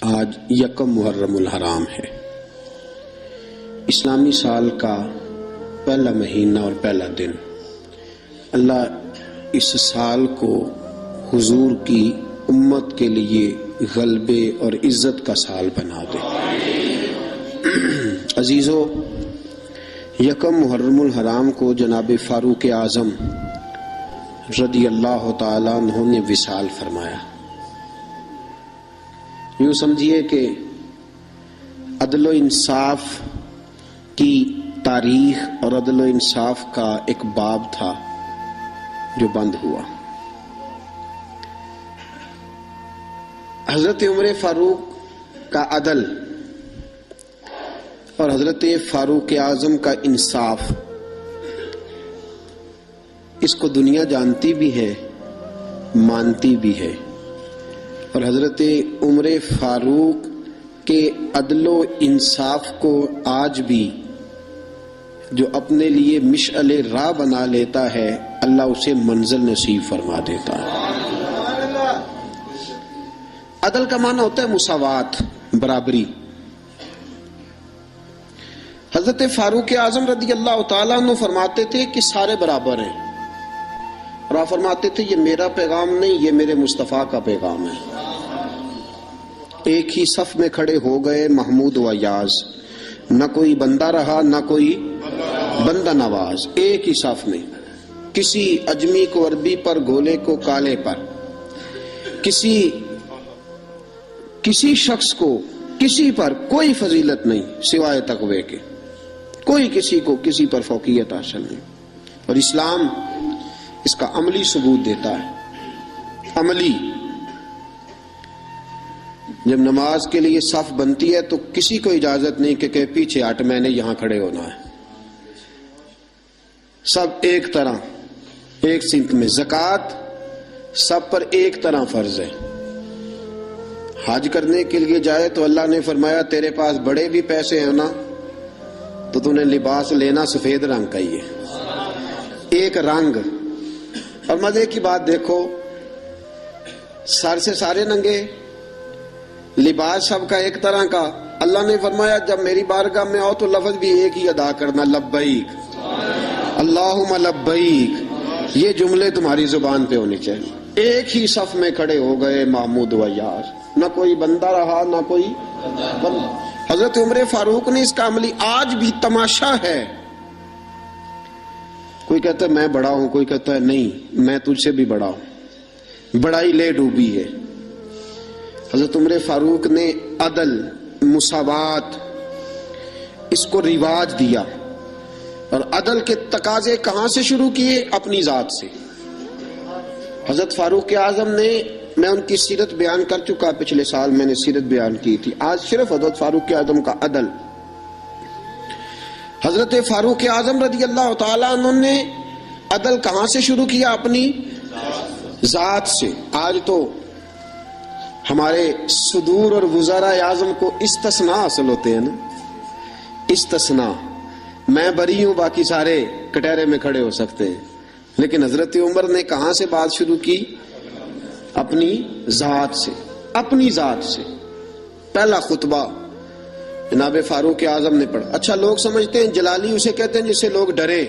آج یکم محرم الحرام ہے، اسلامی سال کا پہلا مہینہ اور پہلا دن۔ اللہ اس سال کو حضور کی امت کے لیے غلبے اور عزت کا سال بنا دے۔ عزیزو، یکم محرم الحرام کو جناب فاروق اعظم رضی اللہ تعالیٰ عنہ نے وصال فرمایا۔ یوں سمجھیے کہ عدل و انصاف کی تاریخ اور عدل و انصاف کا ایک باب تھا جو بند ہوا۔ حضرت عمر فاروق کا عدل اور حضرت فاروق اعظم کا انصاف، اس کو دنیا جانتی بھی ہے، مانتی بھی ہے، اور حضرت عمر فاروق کے عدل و انصاف کو آج بھی جو اپنے لیے مشعل راہ بنا لیتا ہے، اللہ اسے منزل نصیب فرما دیتا ہے۔ عدل کا معنی ہوتا ہے مساوات، برابری۔ حضرت فاروق اعظم رضی اللہ تعالیٰ عنہ فرماتے تھے کہ سارے برابر ہیں، اور آپ فرماتے تھے یہ میرا پیغام نہیں، یہ میرے مصطفیٰ کا پیغام ہے۔ ایک ہی صف میں کھڑے ہو گئے محمود و ایاز، نہ کوئی بندہ رہا نہ کوئی بندہ نواز، ایک ہی صف میں۔ کسی اجمی کو عربی پر، گولے کو کالے پر، کسی شخص کو کسی پر کوئی فضیلت نہیں سوائے تقوی کے، کوئی کسی کو کسی پر فوقیت حاصل نہیں۔ اور اسلام اس کا عملی ثبوت دیتا ہے۔ عملی، جب نماز کے لیے صف بنتی ہے تو کسی کو اجازت نہیں کہ پیچھے ہٹ، میں نے یہاں کھڑے ہونا ہے۔ سب ایک طرح، ایک سمت میں۔ زکوٰۃ سب پر ایک طرح فرض ہے۔ حج کرنے کے لیے جائے تو اللہ نے فرمایا تیرے پاس بڑے بھی پیسے ہیں نا تو تو نے لباس لینا سفید رنگ کا ہی ہے، ایک رنگ۔ اور مزے کی بات دیکھو، سر سے سارے ننگے، لباس سب کا ایک طرح کا۔ اللہ نے فرمایا جب میری بارگاہ میں آؤ تو لفظ بھی ایک ہی ادا کرنا، لبیک اللہم لبیک، یہ جملے تمہاری زبان پہ ہونے چاہیے۔ ایک ہی صف میں کھڑے ہو گئے محمود و ایاز، نہ کوئی بندہ رہا نہ کوئی بندہ۔ حضرت عمر فاروق نے اس کا عملی آج بھی تماشا ہے۔ کوئی کہتا ہے میں بڑا ہوں، کوئی کہتا ہے نہیں میں تجھ سے بھی بڑا ہوں، بڑائی لے ڈوبی ہے۔ حضرت عمر فاروق نے عدل، مساوات، اس کو رواج دیا، اور عدل کے تقاضے کہاں سے شروع کیے؟ اپنی ذات سے۔ حضرت فاروق اعظم نے، میں ان کی سیرت بیان کر چکا، پچھلے سال میں نے سیرت بیان کی تھی، آج صرف حضرت فاروق اعظم کا عدل۔ حضرت فاروق اعظم رضی اللہ تعالیٰ عنہ نے عدل کہاں سے شروع کیا؟ اپنی ذات سے۔ آج تو ہمارے صدور اور وزراء اعظم کو استثناء حاصل ہوتے ہیں نا، استثناء، میں بری ہوں باقی سارے کٹہرے میں کھڑے ہو سکتے ہیں۔ لیکن حضرت عمر نے کہاں سے بات شروع کی؟ اپنی ذات سے، اپنی ذات سے۔ پہلا خطبہ جناب فاروق اعظم نے پڑھا۔ اچھا لوگ سمجھتے ہیں جلالی اسے کہتے ہیں جس سے لوگ ڈرے،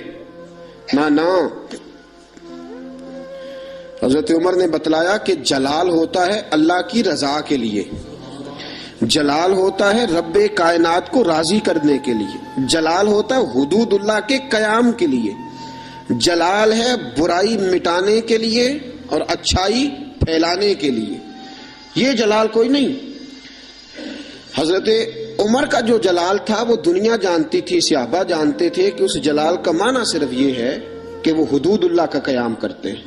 نہ، حضرت عمر نے بتلایا کہ جلال ہوتا ہے اللہ کی رضا کے لیے، جلال ہوتا ہے رب کائنات کو راضی کرنے کے لیے، جلال ہوتا ہے حدود اللہ کے قیام کے لیے، جلال ہے برائی مٹانے کے لیے اور اچھائی پھیلانے کے لیے۔ یہ جلال کوئی نہیں۔ حضرت عمر کا جو جلال تھا وہ دنیا جانتی تھی، صحابہ جانتے تھے کہ اس جلال کا معنی صرف یہ ہے کہ وہ حدود اللہ کا قیام کرتے ہیں،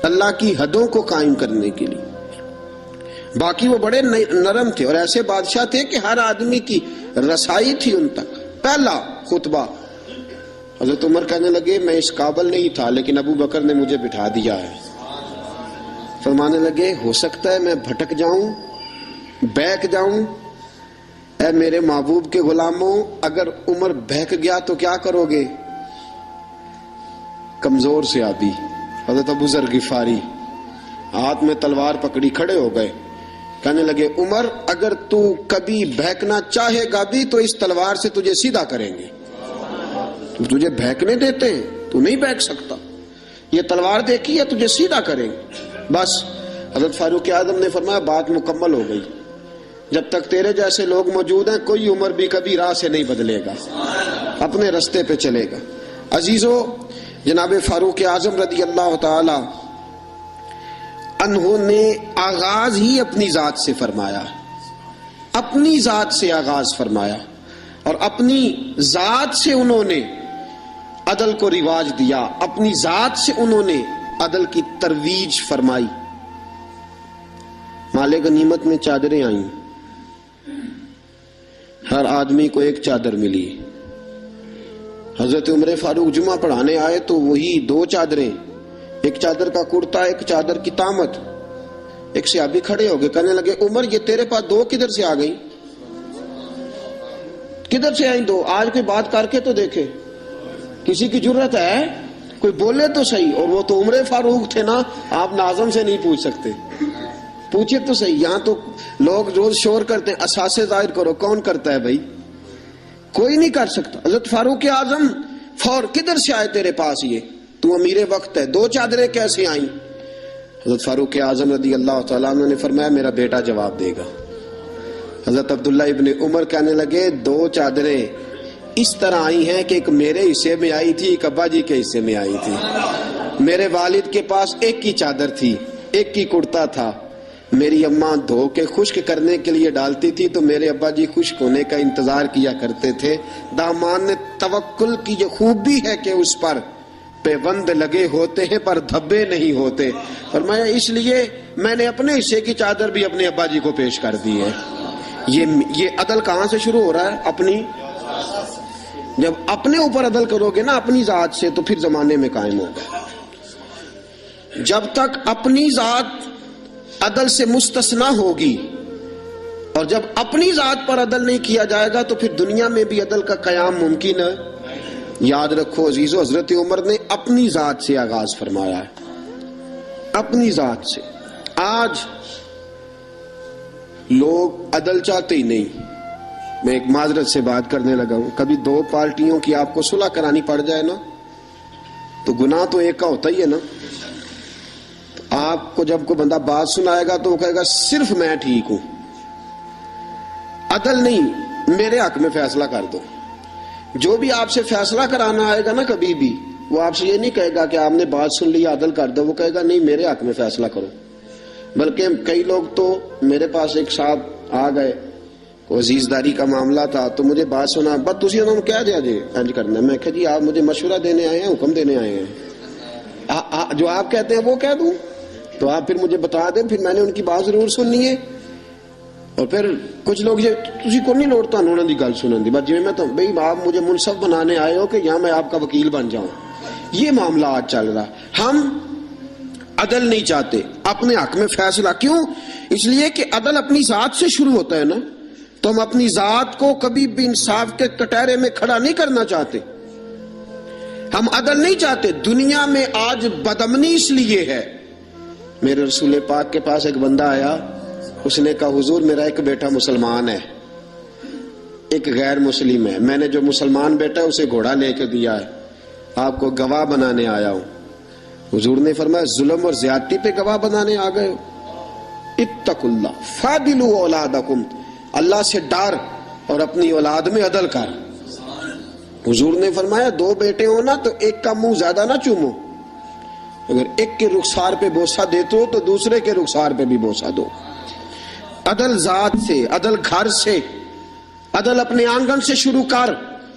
اللہ کی حدوں کو قائم کرنے کے لیے۔ باقی وہ بڑے نرم تھے اور ایسے بادشاہ تھے کہ ہر آدمی کی رسائی تھی ان تک۔ پہلا خطبہ، حضرت عمر کہنے لگے میں اس قابل نہیں تھا لیکن ابو بکر نے مجھے بٹھا دیا ہے۔ فرمانے لگے ہو سکتا ہے میں بھٹک جاؤں، بہک جاؤں، اے میرے محبوب کے غلاموں، اگر عمر بہک گیا تو کیا کرو گے؟ کمزور سے آبی حضرت ابو ذر غفاری ہاتھ میں تلوار پکڑی کھڑے ہو گئے کہنے لگے عمر اگر تو کبھی بہکنا چاہے گا بھی تو اس تلوار سے تجھے سیدھا کریں گے. تجھے بہکنے دیتے ہیں, تو نہیں بہک سکتا, یہ تلوار دیکھی ہے تجھے سیدھا کریں گے. بس حضرت فاروق اعظم نے فرمایا بات مکمل ہو گئی, جب تک تیرے جیسے لوگ موجود ہیں کوئی عمر بھی کبھی راہ سے نہیں بدلے گا, اپنے رستے پہ چلے گا. عزیزو, جناب فاروق اعظم رضی اللہ تعالی انہوں نے آغاز ہی اپنی ذات سے فرمایا, اپنی ذات سے آغاز فرمایا, اور اپنی ذات سے انہوں نے عدل کو رواج دیا, اپنی ذات سے انہوں نے عدل کی ترویج فرمائی. مال غنیمت میں چادریں آئیں, ہر آدمی کو ایک چادر ملی. حضرت عمر فاروق جمعہ پڑھانے آئے تو وہی 2 چادریں, ایک چادر کا کرتا ایک چادر کی تامت. ایک صحابی کھڑے ہو گئے, کہنے لگے عمر یہ تیرے پاس 2 کدھر سے آ گئی, کدھر سے آئیں 2؟ آج کوئی بات کر کے تو دیکھے, کسی کی جرت ہے کوئی بولے تو صحیح. اور وہ تو عمر فاروق تھے نا, آپ ناظم سے نہیں پوچھ سکتے, پوچھے تو صحیح. یہاں تو لوگ روز شور کرتے ہیں اساسے ظاہر کرو, کون کرتا ہے بھائی؟ کوئی نہیں کر سکتا. حضرت فاروق اعظم فور کدھر سے آئے تیرے پاس, یہ تو امیر وقت ہے, 2 چادریں کیسے آئیں؟ حضرت فاروق اعظم رضی اللہ تعالیٰ عنہ نے فرمایا میرا بیٹا جواب دے گا. حضرت عبداللہ ابن عمر کہنے لگے 2 چادریں اس طرح آئی ہیں کہ ایک میرے حصے میں آئی تھی, ایک ابا جی کے حصے میں آئی تھی. میرے والد کے پاس ایک کی چادر تھی, ایک کی کرتا تھا. میری اماں دھو کے خشک کرنے کے لیے ڈالتی تھی تو میرے ابا جی خشک ہونے کا انتظار کیا کرتے تھے. دامان نے توکل کی یہ خوبی ہے کہ اس پر پیوند لگے ہوتے ہیں پر دھبے نہیں ہوتے. فرمایا اس لیے میں نے اپنے حصے کی چادر بھی اپنے ابا جی کو پیش کر دی ہے. یہ عدل کہاں سے شروع ہو رہا ہے؟ اپنی, جب اپنے اوپر عدل کرو گے نا اپنی ذات سے تو پھر زمانے میں قائم ہوگا. جب تک اپنی ذات عدل سے مستثنا ہوگی اور جب اپنی ذات پر عدل نہیں کیا جائے گا تو پھر دنیا میں بھی عدل کا قیام ممکن ہے. یاد رکھو عزیزو, حضرت عمر نے اپنی ذات سے آغاز فرمایا ہے, اپنی ذات سے. آج لوگ عدل چاہتے ہی نہیں. میں ایک معذرت سے بات کرنے لگا ہوں, کبھی 2 پارٹیوں کی آپ کو صلح کرانی پڑ جائے نا تو گناہ تو ایک کا ہوتا ہی ہے نا. تو آپ کو جب کوئی بندہ بات سنائے گا تو وہ کہے گا صرف میں ٹھیک ہوں, عدل نہیں, میرے حق میں فیصلہ کر دو. جو بھی آپ سے فیصلہ کرانا آئے گا نا کبھی بھی, وہ آپ سے یہ نہیں کہے گا کہ آپ نے بات سن لی عدل کر دو, وہ کہے گا نہیں میرے حق میں فیصلہ کرو. بلکہ کئی لوگ تو میرے پاس ایک صاحب آ گئے, عزیز داری کا معاملہ تھا تو مجھے بات سنا, بس تسی انہوں نے کہہ دیا جی انج کرنا. میں کہا جی آپ مجھے مشورہ دینے آئے ہیں, حکم دینے آئے ہیں, جو آپ کہتے ہیں وہ کہہ دوں تو آپ پھر مجھے بتا دیں, پھر میں نے ان کی بات ضرور سننی ہے. اور پھر کچھ لوگ یہ تسی کو نہیں لوٹتا انہوں نے گل سنن دی, بس جی میں تو بھئی آپ مجھے منصف بنانے آئے ہو کہ یہاں میں آپ کا وکیل بن جاؤں. یہ معاملہ آج چل رہا. ہم عدل نہیں چاہتے, اپنے حق میں فیصلہ. کیوں؟ اس لیے کہ عدل اپنی ذات سے شروع ہوتا ہے نا, تو ہم اپنی ذات کو کبھی بھی انصاف کے کٹہرے میں کھڑا نہیں کرنا چاہتے. ہم عدل نہیں چاہتے. دنیا میں آج بدامنی اس لیے ہے. میرے رسول پاک کے پاس ایک بندہ آیا, اس نے کہا حضور میرا ایک بیٹا مسلمان ہے, ایک غیر مسلم ہے, میں نے جو مسلمان بیٹا ہے اسے گھوڑا لے کے دیا ہے, آپ کو گواہ بنانے آیا ہوں. حضور نے فرمایا ظلم اور زیادتی پہ گواہ بنانے آ گئے ہو؟ اتقوا اللہ فاعدلوا اولادکم, اللہ سے ڈر اور اپنی اولاد میں عدل کر. حضور نے فرمایا 2 بیٹے ہو نا تو ایک کا منہ زیادہ نہ چومو, اگر ایک کے رخسار پہ بوسہ دیتے ہو تو دوسرے کے رخسار پہ بھی بوسہ دو. عدل ذات سے, عدل گھر سے, عدل اپنے آنگن سے شروع کر,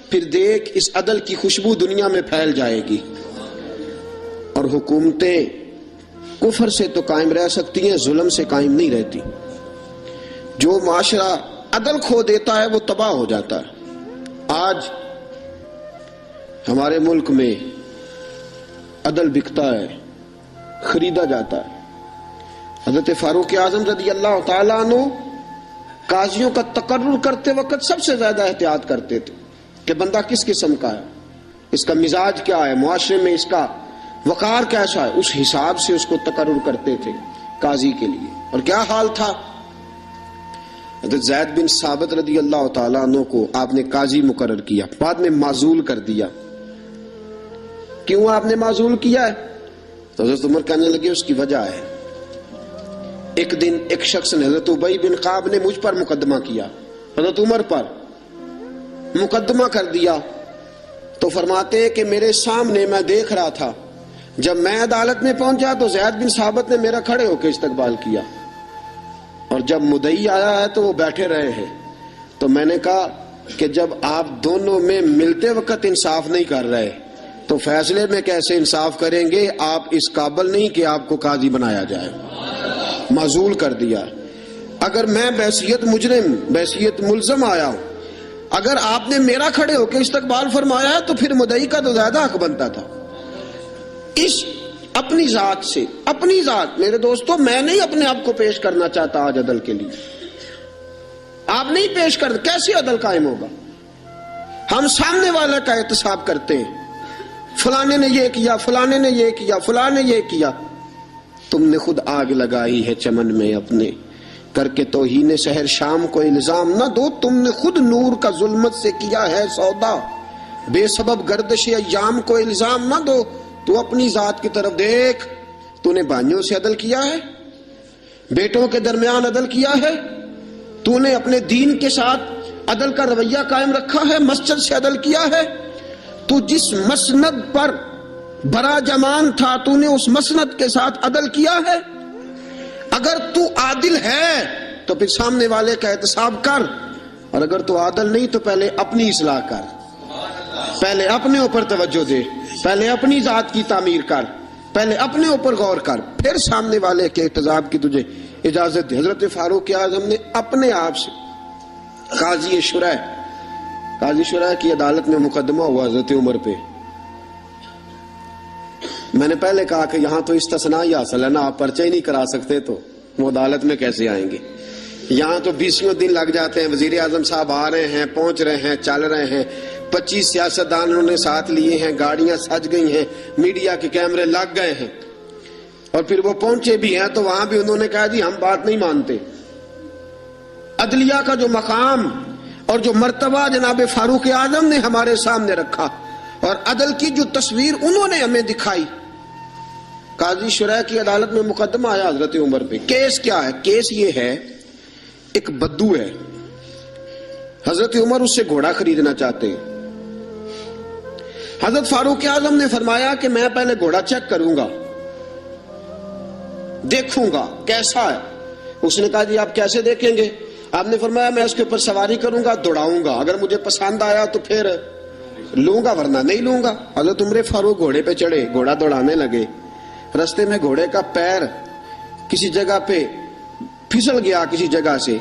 پھر دیکھ اس عدل کی خوشبو دنیا میں پھیل جائے گی. اور حکومتیں کفر سے تو قائم رہ سکتی ہیں, ظلم سے قائم نہیں رہتی. جو معاشرہ عدل کھو دیتا ہے وہ تباہ ہو جاتا ہے. آج ہمارے ملک میں عدل بکتا ہے, خریدا جاتا ہے. حضرت فاروق اعظم رضی اللہ تعالیٰ عنہ قاضیوں کا تقرر کرتے وقت سب سے زیادہ احتیاط کرتے تھے کہ بندہ کس قسم کا ہے, اس کا مزاج کیا ہے, معاشرے میں اس کا وقار کیسا ہے, اس حساب سے اس کو تقرر کرتے تھے قاضی کے لیے. اور کیا حال تھا حضرت زید بن ثابت رضی اللہ تعالیٰ عنہ کو آپ نے قاضی مقرر کیا، بعد میں معزول کر دیا۔ کیوں آپ نے معزول کیا ہے؟ تو حضرت عمر کہنے لگے اس کی وجہ ہے، ایک دن ایک شخص نے، حضرت ابی بن کعب نے مجھ پر مقدمہ کیا، حضرت عمر پر مقدمہ کر دیا، تو فرماتے ہیں کہ میرے سامنے میں دیکھ رہا تھا، جب میں عدالت میں پہنچا تو زید بن ثابت نے میرا کھڑے ہو کے استقبال کیا، اور جب مدعی آیا ہے تو وہ بیٹھے رہے ہیں۔ تو میں نے کہا کہ جب آپ دونوں میں ملتے وقت انصاف نہیں کر رہے تو فیصلے میں کیسے انصاف کریں گے؟ آپ اس قابل نہیں کہ آپ کو قاضی بنایا جائے، معزول کر دیا۔ اگر میں بحیثیت مجرم، بحیثیت ملزم آیا ہوں، اگر آپ نے میرا کھڑے ہو کے استقبال فرمایا ہے تو پھر مدعی کا تو زیادہ حق بنتا تھا۔ اس اپنی ذات سے، اپنی ذات، میرے دوستو میں نہیں اپنے آپ کو پیش کرنا چاہتا آج عدل کے لیے، آپ نہیں پیش کر، کیسے عدل قائم ہوگا؟ ہم سامنے والا کا احتساب کرتے ہیں، فلانے نے یہ کیا، فلانے نے یہ کیا، فلانے نے یہ کیا۔ تم نے خود آگ لگائی ہے چمن میں اپنے، کر کے توہین سحر شام کو الزام نہ دو، تم نے خود نور کا ظلمت سے کیا ہے سودا، بے سبب گردش ایام کو الزام نہ دو۔ تو اپنی ذات کی طرف دیکھ، تو نے بھائیوں سے عدل کیا ہے، بیٹوں کے درمیان عدل کیا ہے، تو نے اپنے دین کے ساتھ عدل کا رویہ قائم رکھا ہے، مسجد سے عدل کیا ہے، تو جس مسند پر برا جمان تھا تو نے اس مسند کے ساتھ عدل کیا ہے۔ اگر تو عادل ہے تو پھر سامنے والے کا احتساب کر، اور اگر تو عادل نہیں تو پہلے اپنی اصلاح کر، پہلے اپنے اوپر توجہ دے، پہلے اپنی ذات کی تعمیر کر، پہلے اپنے اوپر غور کر، پھر سامنے والے کے احتساب کی تجھے اجازت دے۔ حضرت فاروق اعظم نے اپنے آپ سے قاضی شرح کی عدالت میں مقدمہ ہوا حضرت عمر پہ۔ میں نے پہلے کہا کہ یہاں تو استثناء ہی حاصل ہے نا، آپ پرچہ ہی نہیں کرا سکتے تو وہ عدالت میں کیسے آئیں گے؟ یہاں تو 20 دن لگ جاتے ہیں، وزیر اعظم صاحب آ رہے ہیں، پہنچ رہے ہیں، چل رہے ہیں، 25 سیاستدانوں نے ساتھ لیے ہیں، گاڑیاں سج گئی ہیں، میڈیا کے کیمرے لگ گئے ہیں، اور پھر وہ پہنچے بھی ہیں تو وہاں بھی انہوں نے کہا جی ہم بات نہیں مانتے۔ عدلیہ کا جو مقام اور جو مرتبہ جناب فاروق اعظم نے ہمارے سامنے رکھا، اور عدل کی جو تصویر انہوں نے ہمیں دکھائی۔ قاضی شرح کی عدالت میں مقدمہ آیا حضرت عمر پہ۔ کیس کیا ہے؟ کیس یہ ہے، ایک بدو ہے، حضرت عمر اس سے گھوڑا خریدنا چاہتے ہیں۔ حضرت فاروق اعظم نے فرمایا کہ میں پہلے گھوڑا چیک کروں گا، دیکھوں گا کیسا ہے۔ اس نے کہا جی آپ کیسے دیکھیں گے؟ آپ نے فرمایا میں اس کے اوپر سواری کروں گا، دوڑاؤں گا، اگر مجھے پسند آیا تو پھر لوں گا ورنہ نہیں لوں گا۔ حضرت عمر فاروق گھوڑے پہ چڑھے، گھوڑا دوڑانے لگے، رستے میں گھوڑے کا پیر کسی جگہ پہ پھسل گیا، کسی جگہ سے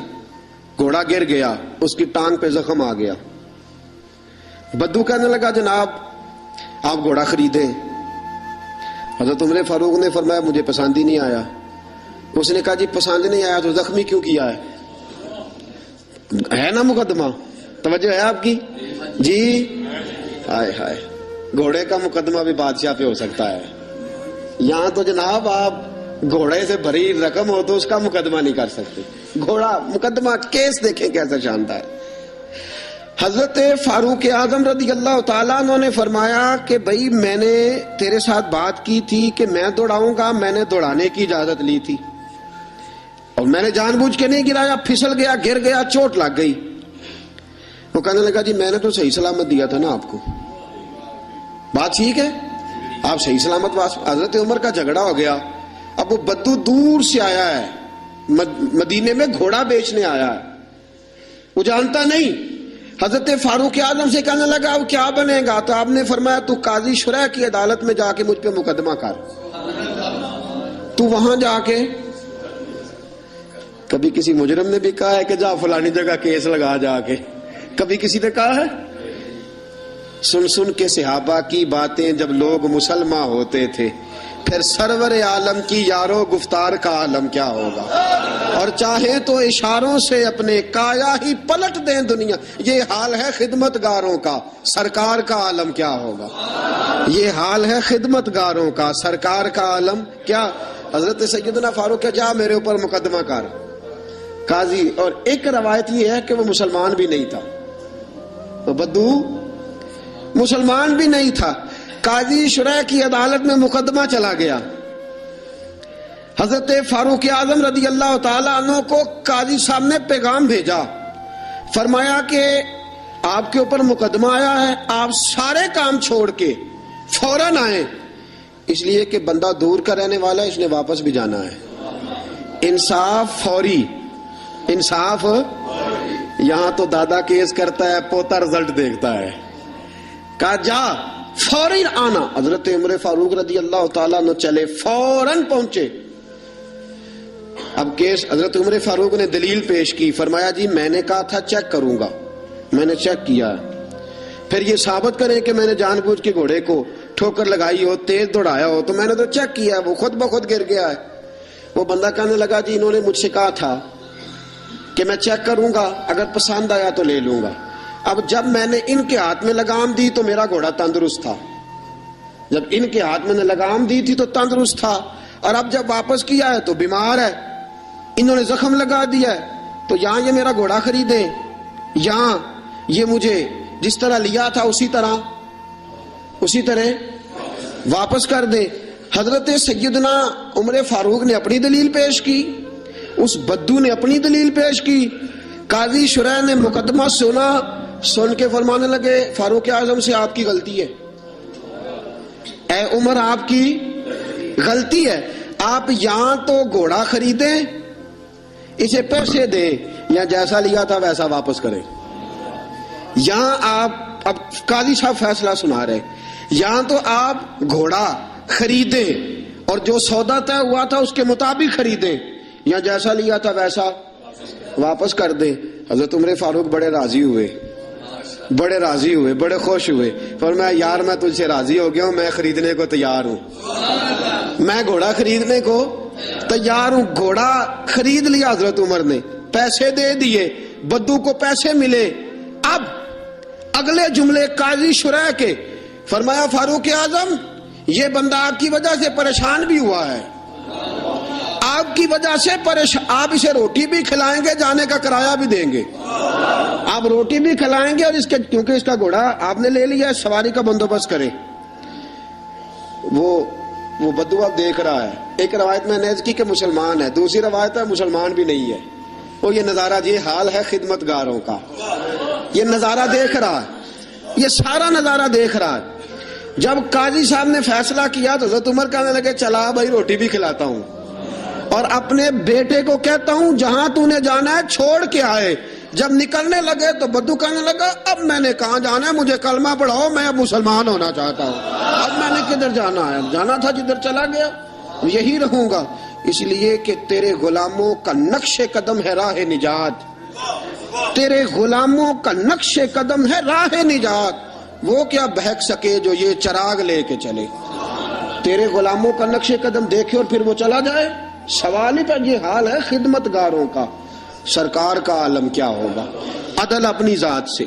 گھوڑا گر گیا، اس کی ٹانگ پہ زخم آ گیا۔ بدو کہنے لگا جناب آپ گھوڑا خریدیں۔ حضرت عمر فاروق نے فرمایا مجھے پسند ہی نہیں آیا۔ اس نے کہا جی پسند نہیں آیا تو زخمی کیوں کیا ہے نا مقدمہ؟ توجہ ہے آپ کی؟ جی ہائے ہائے، گھوڑے کا مقدمہ بھی بادشاہ پہ ہو سکتا ہے، یہاں تو جناب آپ گھوڑے سے بھری رقم ہو تو اس کا مقدمہ نہیں کر سکتے۔ گھوڑا مقدمہ، کیس دیکھیں کیسا شاندار۔ حضرت فاروق اعظم رضی اللہ تعالیٰ عنہ نے فرمایا کہ بھائی میں نے تیرے ساتھ بات کی تھی کہ میں دوڑاؤں گا، میں نے دوڑانے کی اجازت لی تھی، اور میں نے جان بوجھ کے نہیں گرایا، پھسل گیا، گر گیا، چوٹ لگ گئی۔ وہ کہنے لگا جی میں نے تو صحیح سلامت دیا تھا نا آپ کو، بات ٹھیک ہے، آپ صحیح سلامت۔ حضرت عمر کا جھگڑا ہو گیا۔ اب وہ بدو دور سے آیا ہے، مدینے میں گھوڑا بیچنے آیا ہے، وہ جانتا نہیں۔ حضرت فاروق اعظم سے کہنے لگا اب کیا بنے گا؟ تو آپ نے فرمایا تو قاضی شرح کی عدالت میں جا کے مجھ پہ مقدمہ کر، تو وہاں جا کے۔ کبھی کسی مجرم نے بھی کہا ہے کہ جا فلانی جگہ کیس لگا جا کے؟ کبھی کسی نے کہا ہے؟ سن سن کے صحابہ کی باتیں جب لوگ مسلمان ہوتے تھے، پھر سرور عالم کی یارو گفتار کا عالم کیا ہوگا؟ اور چاہے تو اشاروں سے اپنے کایا ہی پلٹ دیں دنیا، یہ حال ہے خدمت گاروں کا، سرکار کا عالم کیا ہوگا؟ یہ حال ہے خدمت گاروں کا، سرکار کا عالم کیا؟ حضرت سیدنا فاروق جا میرے اوپر مقدمہ کر۔ قاضی، اور ایک روایت یہ ہے کہ وہ مسلمان بھی نہیں تھا، وہ بدو مسلمان بھی نہیں تھا۔ قاضی شرح کی عدالت میں مقدمہ چلا گیا، حضرت فاروق اعظم رضی اللہ تعالیٰ عنہ کو قاضی صاحب نے پیغام بھیجا، فرمایا کہ آپ کے اوپر مقدمہ آیا ہے، آپ سارے کام چھوڑ کے فوراً آئیں، اس لیے کہ بندہ دور کا رہنے والا ہے، اس نے واپس بھی جانا ہے۔ انصاف فوری، انصاف یہاں تو دادا کیس کرتا ہے، پوتا رزلٹ دیکھتا ہے، کہا جا فوری آنا۔ حضرت عمر فاروق رضی اللہ تعالیٰ عنہ چلے، فوراً پہنچے۔ اب کیس حضرت عمر فاروق نے دلیل پیش کی، فرمایا جی میں نے کہا تھا چیک کروں گا، میں نے چیک کیا، پھر یہ ثابت کریں کہ میں نے جان بوجھ کے گھوڑے کو ٹھوکر لگائی ہو، تیز دوڑایا ہو، تو میں نے تو چیک کیا، وہ خود بخود گر گیا ہے۔ وہ بندہ کہنے لگا جی انہوں نے مجھ سے کہا تھا کہ میں چیک کروں گا، اگر پسند آیا تو لے لوں گا۔ اب جب میں نے ان کے ہاتھ میں لگام دی تو میرا گھوڑا تندرست تھا، جب ان کے ہاتھ میں نے لگام دی تھی تو تندرست تھا، اور اب جب واپس کیا ہے تو بیمار ہے، انہوں نے زخم لگا دیا ہے، تو یہاں یہ میرا گھوڑا خریدیں، یہاں یہ مجھے جس طرح لیا تھا اسی طرح واپس کر دیں۔ حضرت سیدنا عمر فاروق نے اپنی دلیل پیش کی، اس بدو نے اپنی دلیل پیش کی، قاضی شرح نے مقدمہ سنا، سن کے فرمانے لگے فاروق اعظم سے آپ کی غلطی ہے، اے عمر آپ کی غلطی ہے، آپ یہاں تو گھوڑا خریدیں، اسے پیسے دیں، یا جیسا لیا تھا ویسا واپس کریں۔ یہاں آپ، اب قاضی صاحب فیصلہ سنا رہے، یہاں تو آپ گھوڑا خریدیں اور جو سودا طے ہوا تھا اس کے مطابق خریدیں، یا جیسا لیا تھا ویسا واپس کر دیں۔ حضرت عمر فاروق بڑے راضی ہوئے، بڑے خوش ہوئے، فرمایا یار میں تجھ سے راضی ہو گیا ہوں، میں خریدنے کو تیار ہوں، میں گھوڑا خریدنے کو تیار ہوں۔ گھوڑا خرید لیا حضرت عمر نے، پیسے دے دیے، بدو کو پیسے ملے۔ اب اگلے جملے قاضی شرح کے، فرمایا فاروق اعظم یہ بندہ آپ کی وجہ سے پریشان بھی ہوا ہے، آپ کی وجہ سے آپ اسے روٹی بھی کھلائیں گے، جانے کا کرایہ بھی دیں گے، آپ روٹی بھی کھلائیں گے، اور اس کے کیونکہ اس کا گھوڑا آپ نے لے لیا ہے، سواری کا بندوبست کریں۔ وہ بدو اب دیکھ رہا ہے، ایک روایت میں نیز کی کہ مسلمان ہے، دوسری روایت ہے مسلمان بھی نہیں ہے، وہ یہ نظارہ، یہ حال ہے خدمت گاروں کا، یہ نظارہ دیکھ رہا ہے، یہ سارا نظارہ دیکھ رہا ہے۔ جب قاضی صاحب نے فیصلہ کیا تو حضرت عمر کہنے لگے چلا بھائی روٹی بھی کھلاتا ہوں، اور اپنے بیٹے کو کہتا ہوں جہاں تو نے جانا ہے چھوڑ کے آئے۔ جب نکلنے لگے تو بدو کہنے لگا اب میں نے کہاں جانا ہے، مجھے کلمہ پڑھاؤ، میں اب مسلمان ہونا چاہتا ہوں، اب میں نے کدھر جانا ہے، جانا تھا جدھر چلا گیا یہی رہوں گا، اس لیے کہ تیرے غلاموں کا نقش قدم ہے راہ نجات، تیرے غلاموں کا نقش قدم ہے راہ نجات، وہ کیا بہک سکے جو یہ چراغ لے کے چلے، تیرے غلاموں کا نقش قدم دیکھے اور پھر وہ چلا جائے۔ سوال ہی پہ یہ حال ہے خدمت گاروں کا، سرکار کا عالم کیا ہوگا۔ عدل اپنی ذات سے،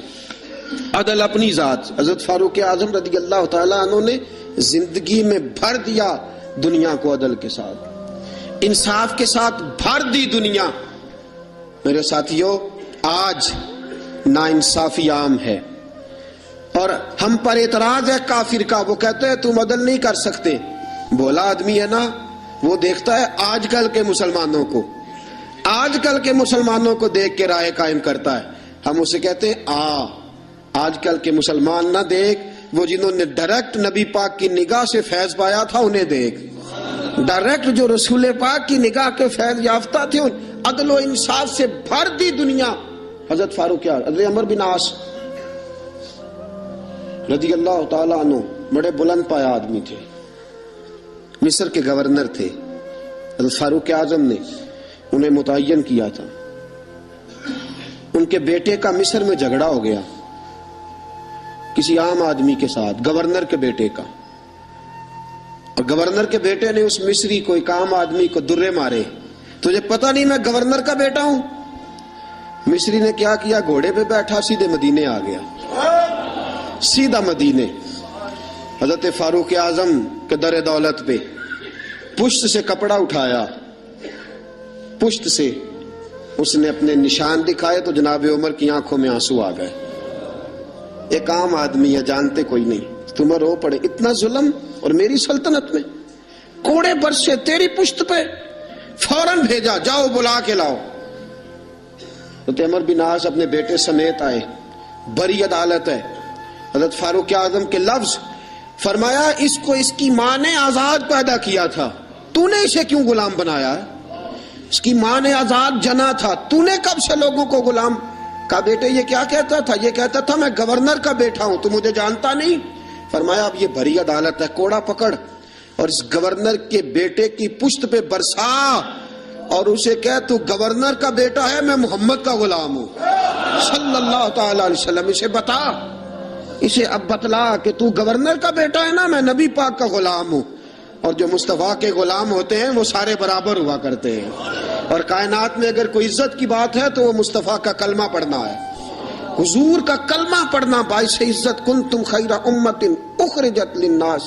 عدل اپنی ذات۔ حضرت فاروق اعظم رضی اللہ تعالیٰ عنہ نے زندگی میں بھر دیا دنیا کو عدل کے ساتھ، انصاف کے ساتھ بھر دی دنیا۔ میرے ساتھیوں آج ناانصافی عام ہے، اور ہم پر اعتراض ہے کافر کا، وہ کہتے ہیں تم عدل نہیں کر سکتے، بولا آدمی ہے نا، وہ دیکھتا ہے آج کل کے مسلمانوں کو، آج کل کے مسلمانوں کو دیکھ کے رائے قائم کرتا ہے۔ ہم اسے کہتے ہیں آج کل کے مسلمان نہ دیکھ، وہ جنہوں نے ڈائریکٹ نبی پاک کی نگاہ سے فیض پایا تھا انہیں دیکھ، ڈائریکٹ جو رسول پاک کی نگاہ کے فیض یافتہ تھے، عدل و انصاف سے بھر دی دنیا۔ حضرت فاروق حضرت عمر بن عاص رضی اللہ تعالیٰ عنہ بڑے بلند پایا آدمی تھے، مصر کے گورنر تھے، حضرت فاروق اعظم نے انہیں متعین کیا تھا۔ ان کے بیٹے کا مصر میں جھگڑا ہو گیا کسی عام آدمی کے ساتھ، گورنر کے بیٹے کا، اور گورنر کے بیٹے نے اس مصری کو، ایک عام آدمی کو درے مارے، تجھے پتہ نہیں میں گورنر کا بیٹا ہوں؟ مصری نے کیا کیا، گھوڑے پہ بیٹھا سیدھے مدینے آ گیا، سیدھا مدینے۔ حضرت فاروق اعظم کے در دولت پہ پشت سے کپڑا اٹھایا، پشت سے اس نے اپنے نشان دکھائے تو جناب عمر کی آنکھوں میں آنسو آ گئے. ایک عام آدمی ہے, جانتے کوئی نہیں, تم رو پڑے, اتنا ظلم اور میری سلطنت میں. کوڑے برسے تیری پشت پہ, فوراً بھیجا, جاؤ بلا کے لاؤ. حضرت عمر بن عاص اپنے بیٹے سمیت آئے, بڑی عدالت ہے. حضرت فاروق اعظم کے لفظ, فرمایا اس کو اس کی ماں نے آزاد پیدا کیا تھا, تو نے اسے کیوں غلام بنایا ہے؟ اس کی ماں نے آزاد جنا تھا, تو نے کب سے لوگوں کو غلام کا؟ بیٹے یہ کیا کہتا تھا؟ یہ کہتا تھا میں گورنر کا بیٹا ہوں, تو مجھے جانتا نہیں. فرمایا اب یہ بھری عدالت ہے, کوڑا پکڑ اور اس گورنر کے بیٹے کی پشت پہ برسا اور اسے کہہ تو گورنر کا بیٹا ہے, میں محمد کا غلام ہوں صلی اللہ تعالی علیہ وسلم. اسے بتا, اسے اب بتلا کہ تو گورنر کا بیٹا ہے نا, میں نبی پاک کا غلام ہوں. اور جو مصطفیٰ کے غلام ہوتے ہیں وہ سارے برابر ہوا کرتے ہیں, اور کائنات میں اگر کوئی عزت کی بات ہے تو وہ مصطفیٰ کا کلمہ پڑھنا ہے, حضور کا کلمہ پڑھنا باعث عزت. کنتم خیر امت اخرجت للناس,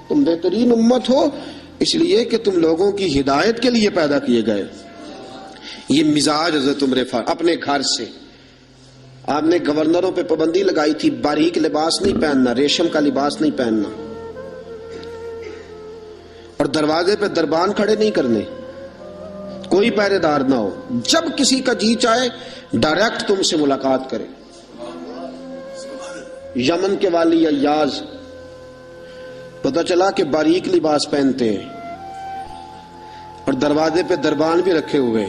تم بہترین امت ہو اس لیے کہ تم لوگوں کی ہدایت کے لیے پیدا کیے گئے. یہ مزاج حضرت عمر فاروق. اپنے گھر سے آپ نے گورنروں پہ پابندی لگائی تھی, باریک لباس نہیں پہننا, ریشم کا لباس نہیں پہننا, اور دروازے پہ دربان کھڑے نہیں کرنے, کوئی پہرے دار نہ ہو. جب کسی کا جی چاہے ڈائریکٹ تم سے ملاقات کرے. یمن کے والی ایاز پتہ چلا کہ باریک لباس پہنتے ہیں اور دروازے پہ دربان بھی رکھے ہوئے.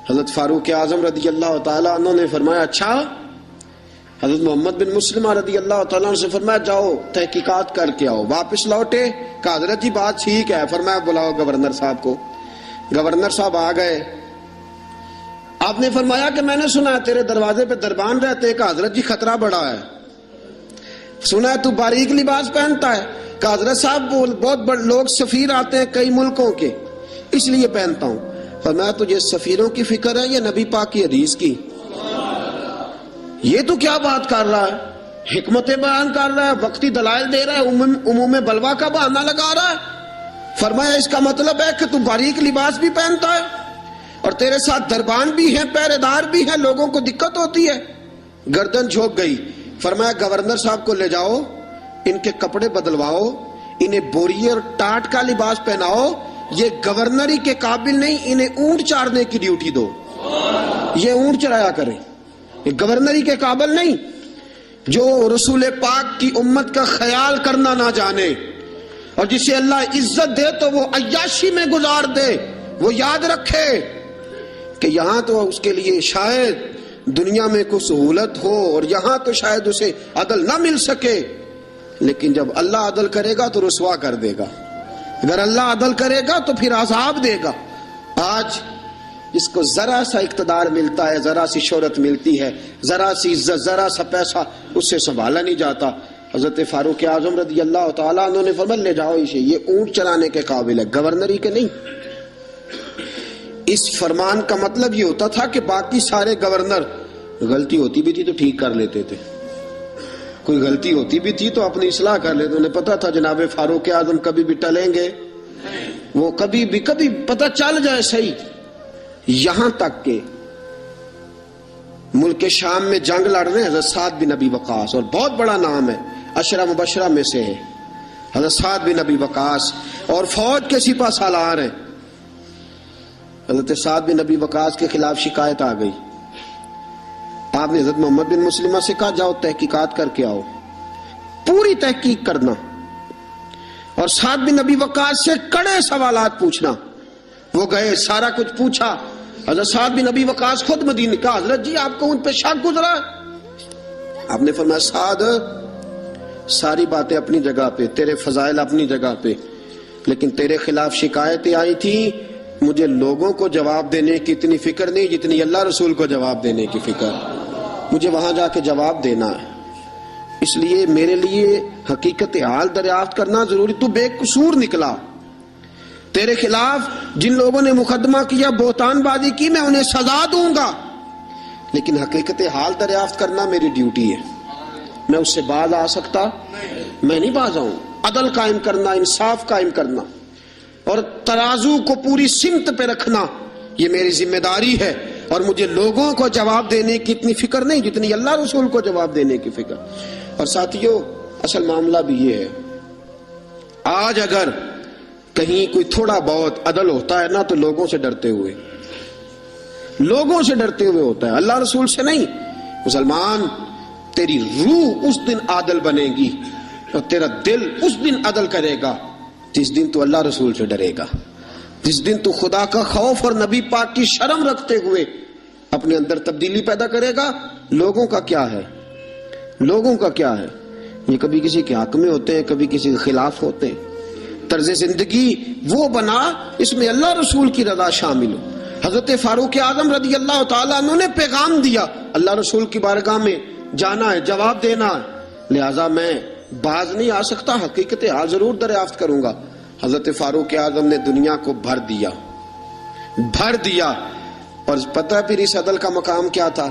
حضرت فاروق اعظم رضی اللہ تعالیٰ عنہ نے فرمایا اچھا. حضرت محمد بن مسلمہ رضی اللہ تعالیٰ عنہ سے فرمایا جاؤ تحقیقات کر کے آؤ. واپس لوٹے, کہا حضرت جی بات ٹھیک ہے. فرمایا بلاؤ گورنر صاحب کو. گورنر صاحب آ گئے. آپ نے فرمایا کہ میں نے سنا ہے تیرے دروازے پہ دربان رہتے. کہا حضرت جی خطرہ بڑا ہے. سنا ہے تو باریک لباس پہنتا ہے. کہا حضرت صاحب بہت بڑے لوگ سفیر آتے ہیں کئی ملکوں کے, اس لیے پہنتا ہوں. فرمایا تجھے سفیروں کی فکر ہے یا نبی پاک کی حدیث کی؟ یہ تو کیا بات کر رہا ہے, حکمتیں بیان کر رہا ہے, وقتی دلائل دے رہا ہے, عموم بلوا کا بہانہ لگا رہا ہے. فرمایا اس کا مطلب ہے کہ تو باریک لباس بھی پہنتا ہے اور تیرے ساتھ دربان بھی ہیں, پہرے دار بھی ہیں, لوگوں کو دقت ہوتی ہے. گردن جھوک گئی. فرمایا گورنر صاحب کو لے جاؤ, ان کے کپڑے بدلواؤ, انہیں بوری اور ٹاٹ کا لباس پہناؤ. یہ گورنری کے قابل نہیں, انہیں اونٹ چارنے کی ڈیوٹی دو, یہ اونٹ چرایا کریں. یہ گورنری کے قابل نہیں. جو رسول پاک کی امت کا خیال کرنا نہ جانے اور جسے اللہ عزت دے تو وہ عیاشی میں گزار دے, وہ یاد رکھے کہ یہاں تو اس کے لیے شاید دنیا میں کوئی سہولت ہو اور یہاں تو شاید اسے عدل نہ مل سکے, لیکن جب اللہ عدل کرے گا تو رسوا کر دے گا. اگر اللہ عدل کرے گا تو پھر عذاب دے گا. آج جس کو ذرا سا اقتدار ملتا ہے, ذرا سی شہرت ملتی ہے, ذرا سی عزت, ذرا سا پیسہ, اس سے سنبھالا نہیں جاتا. حضرت فاروق اعظم رضی اللہ تعالیٰ عنہ نے فرمایا لے جاؤ اسے, یہ اونٹ چلانے کے قابل ہے, گورنری کے نہیں. اس فرمان کا مطلب یہ ہوتا تھا کہ باقی سارے گورنر غلطی ہوتی بھی تھی تو ٹھیک کر لیتے تھے, کوئی غلطی ہوتی بھی تھی تو اپنی اصلاح کر لیتے. انہیں پتا تھا جناب فاروق اعظم کبھی بھی ٹلیں گے, وہ کبھی پتا چل جائے صحیح. یہاں تک کہ ملک شام میں جنگ لڑ رہے ہیں حضرت سعد بن ابی وقاص, اور بہت بڑا نام ہے, عشرہ مبشرہ میں سے ہے حضرت سعد بن ابی وقاص, اور فوج کے سپہ سالار ہیں. حضرت سعد بن ابی وقاص کے خلاف شکایت آ گئی. آپ نے حضرت محمد بن مسلمہ سے کہا جاؤ تحقیقات کر کے آؤ, پوری تحقیق کرنا اور سعد بن ابی وقاص سے کڑے سوالات پوچھنا. وہ گئے, سارا کچھ پوچھا. حضرت سعد بن ابی وقاص خود مدینے کا, حضرت جی آپ کو ان پہ شک گزرا؟ آپ نے فرمایا سعد ساری باتیں اپنی جگہ پہ, تیرے فضائل اپنی جگہ پہ, لیکن تیرے خلاف شکایتیں آئی تھی, مجھے لوگوں کو جواب دینے کی اتنی فکر نہیں جتنی اللہ رسول کو جواب دینے کی فکر. مجھے وہاں جا کے جواب دینا ہے, اس لیے میرے لیے حقیقت حال دریافت کرنا ضروری. تو بے قصور نکلا, تیرے خلاف جن لوگوں نے مقدمہ کیا, بہتان بازی کی, میں انہیں سزا دوں گا, لیکن حقیقت حال دریافت کرنا میری ڈیوٹی ہے. میں اس سے باز آ سکتا؟ میں نہیں باز آؤں. عدل قائم کرنا, انصاف قائم کرنا اور ترازو کو پوری سمت پہ رکھنا, یہ میری ذمہ داری ہے. اور مجھے لوگوں کو جواب دینے کی اتنی فکر نہیں جتنی اللہ رسول کو جواب دینے کی فکر. اور ساتھیو اصل معاملہ بھی یہ ہے، آج اگر کہیں کوئی تھوڑا بہت عدل ہوتا ہے نا تو لوگوں سے ڈرتے ہوئے ہوتا ہے، اللہ رسول سے نہیں. مسلمان تیری روح اس دن عادل بنے گی اور تیرا دل اس دن عدل کرے گا جس دن تو اللہ رسول سے ڈرے گا، جس دن تو خدا کا خوف اور نبی پاک کی شرم رکھتے ہوئے اپنے اندر تبدیلی پیدا کرے گا. لوگوں کا کیا ہے، یہ کبھی کسی کے حق میں ہوتے ہیں، کبھی کسی کے خلاف ہوتے ہیں. طرز زندگی وہ بنا اس میں اللہ رسول کی رضا شامل ہو. حضرت فاروق اعظم رضی اللہ تعالیٰ عنہ نے پیغام دیا، اللہ رسول کی بارگاہ میں جانا ہے، جواب دینا ہے، لہذا میں باز نہیں آ سکتا، حقیقت حال ضرور دریافت کروں گا. حضرت فاروق اعظم نے دنیا کو بھر دیا. اور پتہ پھر اس عدل کا مقام کیا تھا؟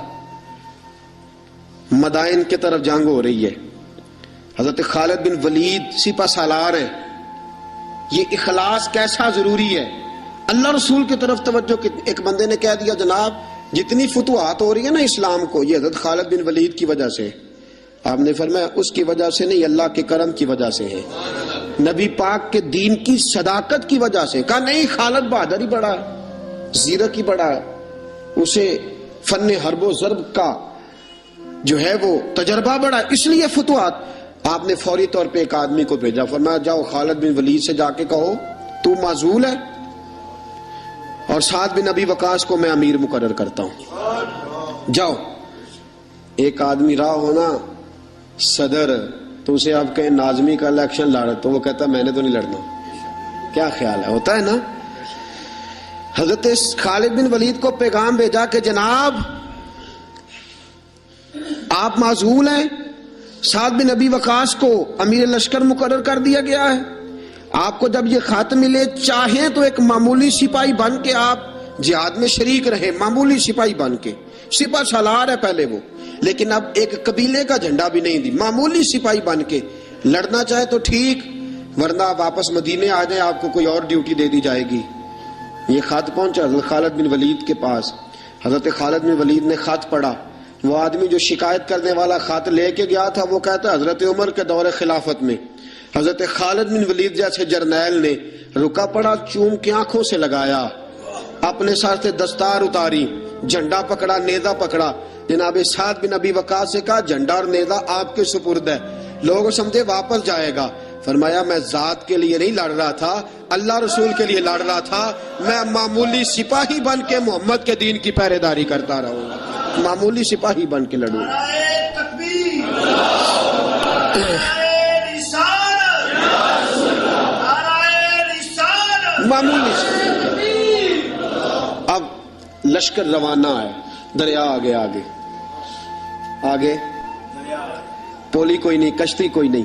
مدائن کی طرف جنگ ہو رہی ہے، حضرت خالد بن ولید سپہ سالار ہیں. یہ اخلاص کیسا ضروری ہے، اللہ رسول کی طرف توجہ. ایک بندے نے کہہ دیا جناب جتنی فتوحات ہو رہی ہے نا اسلام کو، یہ حضرت خالد بن ولید کی وجہ سے. آپ نے فرمایا اس کی وجہ سے نہیں، اللہ کے کرم کی وجہ سے ہے، نبی پاک کے دین کی صداقت کی وجہ سے. کہا نہیں، خالد بہادر ہی بڑا ہے، زیرک ہی بڑا ہے، اسے فن حرب و ضرب کا جو ہے وہ تجربہ بڑا ہے، اس لیے فتوحات. آپ نے فوری طور پہ ایک آدمی کو بھیجا، فرمایا جاؤ خالد بن ولید سے جا کے کہو تو معزول ہے اور سعد بن ابی وقاص کو میں امیر مقرر کرتا ہوں. جاؤ. ایک آدمی رہا ہونا صدر، تو اسے آپ کہیں ناظمی کا الیکشن لڑ تو وہ کہتا میں نے تو نہیں لڑنا. کیا خیال ہے، ہوتا ہے نا. حضرت خالد بن ولید کو پیغام بھیجا کہ جناب آپ معزول ہیں، سعد بن ابی وقاص کو امیر لشکر مقرر کر دیا گیا ہے. آپ کو جب یہ خط ملے، چاہیں تو ایک معمولی سپاہی بن کے آپ جہاد میں شریک رہیں، معمولی سپاہی بن کے، سپہ سالار ہے پہلے وہ، لیکن اب ایک قبیلے کا جھنڈا بھی نہیں دی، معمولی سپاہی بن کے لڑنا چاہے تو ٹھیک، ورنہ واپس مدینے آ جائیں، آپ کو کوئی اور ڈیوٹی دے دی جائے گی. یہ خط پہنچا حضرت خالد بن ولید کے پاس. حضرت خالد بن ولید نے خط پڑھا. وہ آدمی جو شکایت کرنے والا خط لے کے گیا تھا وہ کہتا ہے حضرت عمر کے دور خلافت میں حضرت خالد بن ولید جیسے جرنیل نے رکا پڑا، چوم کی آنکھوں سے لگایا، اپنے ساتھ سے دستار اتاری، جھنڈا پکڑا، نیزہ پکڑا. جناب سعد بن ابی وقاص سے کہا جھنڈا اور نیزہ آپ کے سپرد ہے. لوگ سمجھے واپس جائے گا. فرمایا میں ذات کے لیے نہیں لڑ رہا تھا، اللہ رسول کے لیے لڑ رہا تھا. میں معمولی سپاہی بن کے محمد کے دین کی پہرے داری کرتا رہوں، معمولی سپاہی بن کے لڑوں. معمولی. اب لشکر روانہ ہے، دریا آگے پولی کوئی نہیں، کشتی کوئی نہیں.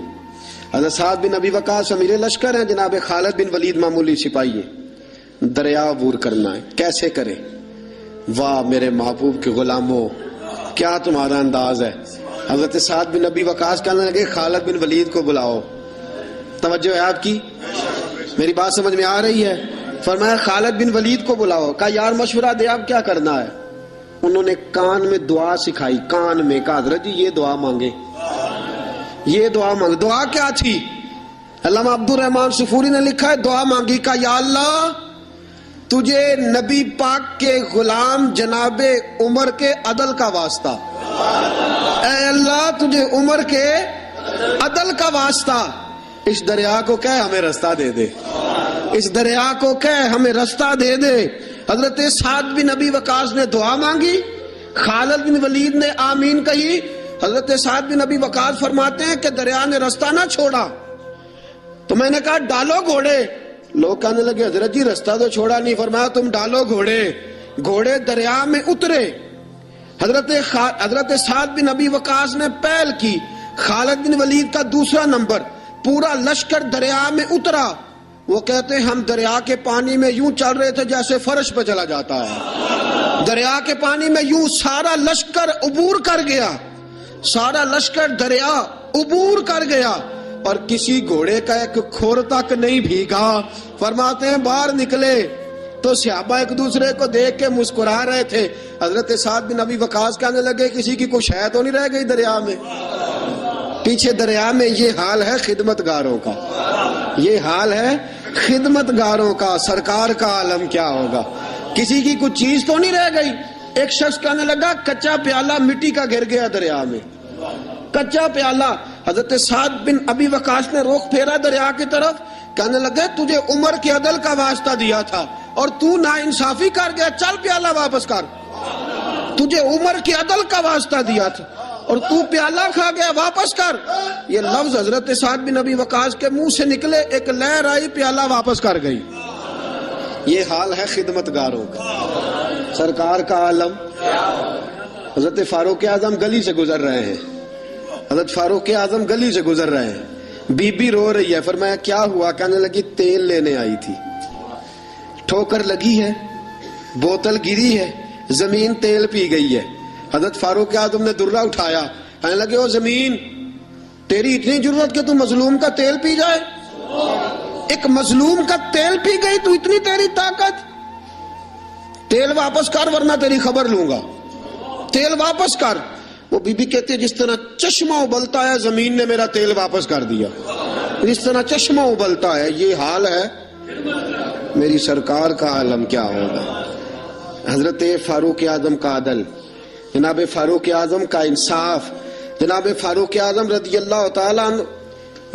حضرت سعد بن ابی وقاص امیر لشکر ہیں، جناب خالد بن ولید معمولی سپاہی ہے. دریا عبور کرنا ہے، کیسے کرے؟ واہ میرے محبوب کے غلاموں، کیا تمہارا انداز ہے. حضرت سعد بن ابی وقاص کہنے لگے خالد بن ولید کو بلاؤ. توجہ ہے آپ کی، میری بات سمجھ میں آ رہی ہے؟ فرمایا خالد بن ولید کو بلاؤ. کہا یار مشورہ دے، آپ کیا کرنا ہے؟ انہوں نے کان میں دعا سکھائی، کان میں. کہا حضرت جی یہ دعا مانگے، یہ دعا مانگے. دعا کیا تھی؟ علامہ عبد الرحمن صفوری نے لکھا ہے دعا مانگی. کہا یا اللہ تجھے نبی پاک کے غلام جناب عمر کے عدل کا واسطہ، اے اللہ تجھے عمر کے عدل کا واسطہ، اس دریا کو کہہ ہمیں رستہ دے دے، اس دریا کو کہہ ہمیں رستہ دے دے. حضرت سعد بن ابی وقاص نے دعا مانگی، خالد بن ولید نے آمین کہی. حضرت سعد بن ابی وقاص فرماتے ہیں کہ دریا نے رستہ نہ چھوڑا تو میں نے کہا ڈالو گھوڑے. لوگ کہنے لگے حضرت جی رستہ تو چھوڑا نہیں. فرمایا تم ڈالو گھوڑے. گھوڑے دریا میں اترے. حضرت سعد بن ابی وقاص نے پہل کی، خالد بن ولید کا دوسرا نمبر. پورا لشکر دریا میں اترا. وہ کہتے ہیں ہم دریا کے پانی میں یوں چل رہے تھے جیسے فرش پہ چلا جاتا ہے. دریا کے پانی میں یوں سارا لشکر عبور کر گیا، سارا لشکر دریا عبور کر گیا اور کسی گھوڑے کا ایک کھور تک نہیں بھیگا. فرماتے ہیں باہر نکلے، تو صحابہ ایک دوسرے کو دیکھ کے مسکرا رہے تھے. حضرت سعد بن ابی وقاص کہنے لگے کسی کی کوئی شے تو نہیں رہ گئی دریا میں؟ پیچھے دریا میں. یہ حال ہے خدمت گاروں کا, یہ حال ہے خدمت گاروں کا. سرکار کا عالم کیا ہوگا؟ کسی کی کوئی چیز تو نہیں رہ گئی. ایک شخص کہنے لگا کچا پیالہ مٹی کا گر گیا دریا میں, کچا پیالہ. حضرت سعد بن ابی وقاص نے رخ پھیرا دریا کی طرف, کہنے لگے تجھے عمر کے عدل کا واسطہ دیا تھا اور تو ناانصافی کر گیا, چل پیالہ واپس کر. تجھے عمر کے عدل کا واسطہ دیا تھا اور تو پیالہ کھا گیا, واپس کر. یہ لفظ حضرت سعد بن ابی وقاص کے منہ سے نکلے, ایک لہر آئی, پیالہ واپس کر گئی. یہ حال ہے خدمت گاروں کا. سرکار کا عالم. حضرت فاروق اعظم گلی سے گزر رہے ہیں, حضرت فاروق اعظم گلی سے گزر رہے ہیں. بی بی رو رہی ہے. فرمایا کیا ہوا؟ کہنے لگی تیل لینے آئی تھی, ٹھوکر لگی ہے, بوتل گری ہے, زمین تیل پی گئی ہے. حضرت فاروق اعظم نے درہ اٹھایا, کہنے لگے او زمین, تیری اتنی ضرورت کہ تو مظلوم کا تیل پی جائے؟ ایک مظلوم کا تیل پی گئی تو اتنی تیری طاقت؟ تیل واپس کر ورنہ تیری خبر لوں گا, تیل واپس کر. وہ بی بی کہتے جس طرح چشمہ ابلتا ہے زمین نے میرا تیل واپس کر دیا, جس طرح چشمہ ابلتا ہے. یہ حال ہے میری سرکار کا عالم کیا ہوگا؟ حضرت فاروق اعظم کا عدل, جناب فاروق اعظم کا انصاف. جناب فاروق اعظم رضی اللہ تعالیٰ عنہ,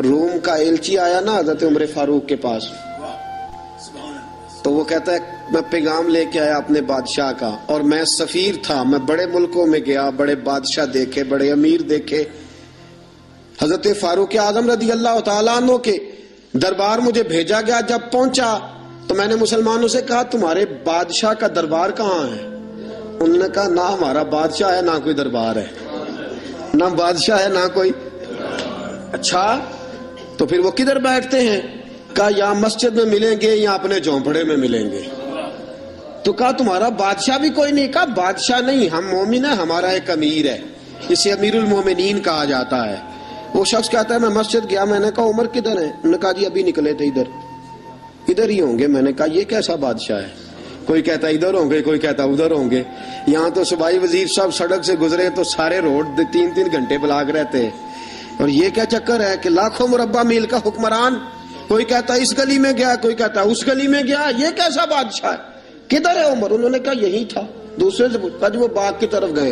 روم کا ایلچی آیا نا حضرت عمر فاروق کے پاس, تو وہ کہتا ہے میں پیغام لے کے آیا اپنے بادشاہ کا, اور میں سفیر تھا, میں بڑے ملکوں میں گیا, بڑے بادشاہ دیکھے, بڑے امیر دیکھے. حضرت فاروق اعظم رضی اللہ تعالیٰ عنہ کے دربار مجھے بھیجا گیا. جب پہنچا تو میں نے مسلمانوں سے کہا تمہارے بادشاہ کا دربار کہاں ہے؟ انہوں نے کہا نہ ہمارا بادشاہ ہے نہ کوئی دربار ہے, نہ بادشاہ ہے نہ کوئی. اچھا تو پھر وہ کدھر بیٹھتے ہیں؟ کہا یا مسجد میں ملیں گے یا اپنے جھونپڑے میں ملیں گے. تو کہا تمہارا بادشاہ بھی کوئی نہیں؟ کہا بادشاہ نہیں, ہم مومن ہیں, ہمارا ایک امیر ہے, اسے امیر المومنین کہا جاتا ہے. وہ شخص کہتا ہے میں مسجد گیا, میں نے کہا عمر کدھر ہے؟ انہوں نے کہا جی ابھی نکلے تھے, ادھر ہی ہوں گے. میں نے کہا یہ کیسا بادشاہ ہے؟ کوئی کہتا ادھر ہوں گے, کوئی کہتا ادھر ہوں گے. یہاں تو صوبائی وزیر صاحب سڑک سے گزرے تو سارے روڈ 3-3 گھنٹے بلاک رہتے ہیں. اور یہ کیا چکر ہے کہ لاکھوں مربع میل کا حکمران, کوئی کہتا اس گلی میں گیا, کوئی کہتا اس گلی میں گیا, یہ کیسا بادشاہ ہے؟ کدھر ہے عمر؟ انہوں نے کہا یہی تھا. دوسرے سے پوچھا جو وہ باغ کی طرف گئے,